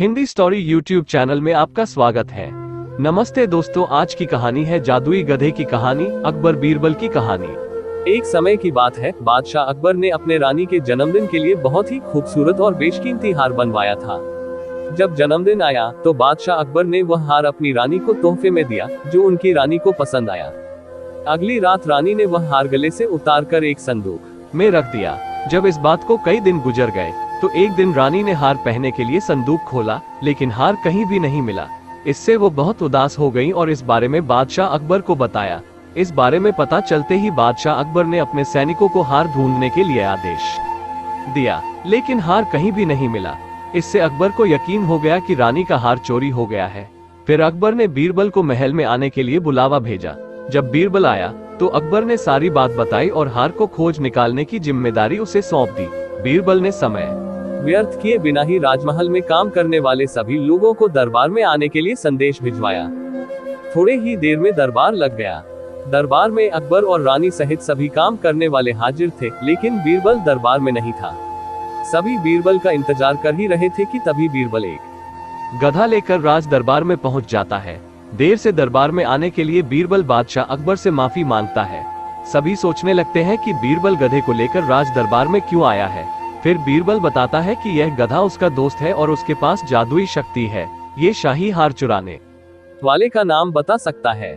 Hindi story YouTube channel में आपका स्वागत है। नमस्ते दोस्तों, आज की कहानी है जादुई गधे की कहानी, अकबर बीरबल की कहानी। एक समय की बात है, बादशाह अकबर ने अपने रानी के जन्मदिन के लिए बहुत ही खूबसूरत और बेशकीमती हार बनवाया था। जब जन्मदिन आया तो बादशाह अकबर ने वह हार अपनी रानी को तोहफे में दिया, जो उनकी रानी को पसंद आया। अगली रात रानी ने वह हार गले से उतारकर एक संदूक में रख दिया। जब इस बात को कई दिन गुजर गए तो एक दिन रानी ने हार पहनने के लिए संदूक खोला, लेकिन हार कहीं भी नहीं मिला। इससे वो बहुत उदास हो गई और इस बारे में बादशाह अकबर को बताया। इस बारे में पता चलते ही बादशाह अकबर ने अपने सैनिकों को हार ढूंढने के लिए आदेश दिया, लेकिन हार कहीं भी नहीं मिला। इससे अकबर को यकीन हो गया कि रानी का हार चोरी हो गया है। फिर अकबर ने बीरबल को महल में आने के लिए बुलावा भेजा। जब बीरबल आया तो अकबर ने सारी बात बताई और हार को खोज निकालने की जिम्मेदारी उसे सौंप दी। बीरबल ने समय व्यर्थ किए बिना ही राजमहल में काम करने वाले सभी लोगों को दरबार में आने के लिए संदेश भिजवाया। थोड़े ही देर में दरबार लग गया। दरबार में अकबर और रानी सहित सभी काम करने वाले हाजिर थे, लेकिन बीरबल दरबार में नहीं था। सभी बीरबल का इंतजार कर ही रहे थे कि तभी बीरबल एक गधा लेकर राज दरबार में पहुंच जाता है। देर से दरबार में आने के लिए बीरबल बादशाह अकबर से माफी मांगता है। सभी सोचने लगते हैं कि बीरबल गधे को लेकर राज दरबार में क्यों आया है। फिर बीरबल बताता है कि यह गधा उसका दोस्त है और उसके पास जादुई शक्ति है। ये शाही हार चुराने वाले का नाम बता सकता है।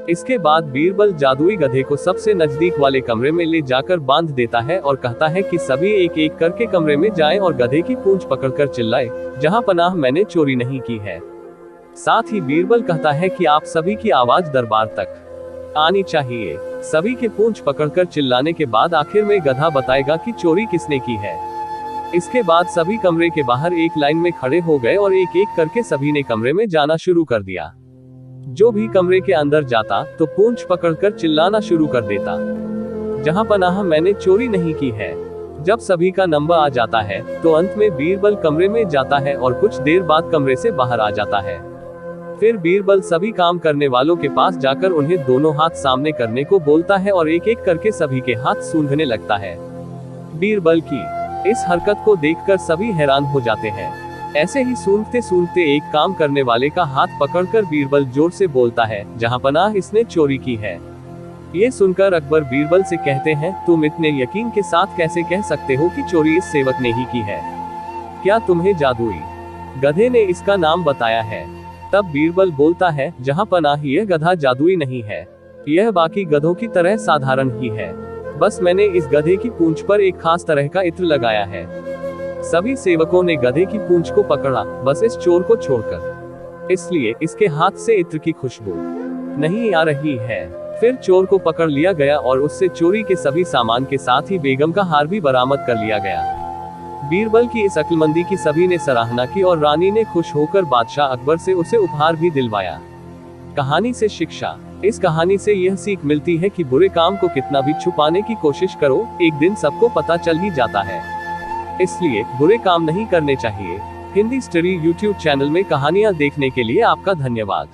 इसके बाद बीरबल जादुई गधे को सबसे नजदीक वाले कमरे में ले जाकर बांध देता है और कहता है कि सभी एक एक करके कमरे में जाएं और गधे की पूंछ पकड़कर चिल्लाएं, जहां पनाह मैंने चोरी नहीं की है। साथ ही बीरबल कहता है कि आप सभी की आवाज दरबार तक आनी चाहिए। सभी के पूंछ पकड़कर चिल्लाने के बाद आखिर में गधा बताएगा कि चोरी किसने की है। इसके बाद सभी कमरे के बाहर एक लाइन में खड़े हो गए और एक एक करके सभी ने कमरे में जाना शुरू कर दिया। जो भी कमरे के अंदर जाता तो पूंछ पकड़कर चिल्लाना शुरू कर देता, जहां पनाह मैंने चोरी नहीं की है। जब सभी का नंबर आ जाता है तो अंत में बीरबल कमरे में जाता है और कुछ देर बाद कमरे से बाहर आ जाता है। फिर बीरबल सभी काम करने वालों के पास जाकर उन्हें दोनों हाथ सामने करने को बोलता है और एक एक करके सभी के हाथ सूंघने लगता है। बीरबल की इस हरकत को देखकर सभी हैरान हो जाते हैं। ऐसे ही सूंघते सूंघते एक काम करने वाले का हाथ पकड़कर बीरबल जोर से बोलता है, जहां पनाह इसने चोरी की है। ये सुनकर अकबर बीरबल से कहते हैं, तुम इतने यकीन के साथ कैसे कह सकते हो कि चोरी इस सेवक ने ही की है? क्या तुम्हें जादुई गधे ने इसका नाम बताया है? तब बीरबल बोलता है, जहां पनाह यह गधा जादुई नहीं है, यह बाकी गधों की तरह साधारण ही है। बस मैंने इस गधे की पूंछ पर एक खास तरह का इत्र लगाया है। सभी सेवकों ने गधे की पूंछ को पकड़ा, बस इस चोर को छोड़कर, इसलिए इसके हाथ से इत्र की खुशबू नहीं आ रही है। फिर चोर को पकड़ लिया गया और उससे चोरी के सभी सामान के साथ ही बेगम का हार भी बरामद कर लिया गया। बीरबल की इस अक्लमंदी की सभी ने सराहना की और रानी ने खुश होकर बादशाह अकबर से उसे उपहार भी दिलवाया। कहानी से शिक्षा। इस कहानी से यह सीख मिलती है कि बुरे काम को कितना भी छुपाने की कोशिश करो, एक दिन सबको पता चल ही जाता है। इसलिए बुरे काम नहीं करने चाहिए। हिंदी स्टोरी यूट्यूब चैनल में कहानियां देखने के लिए आपका धन्यवाद।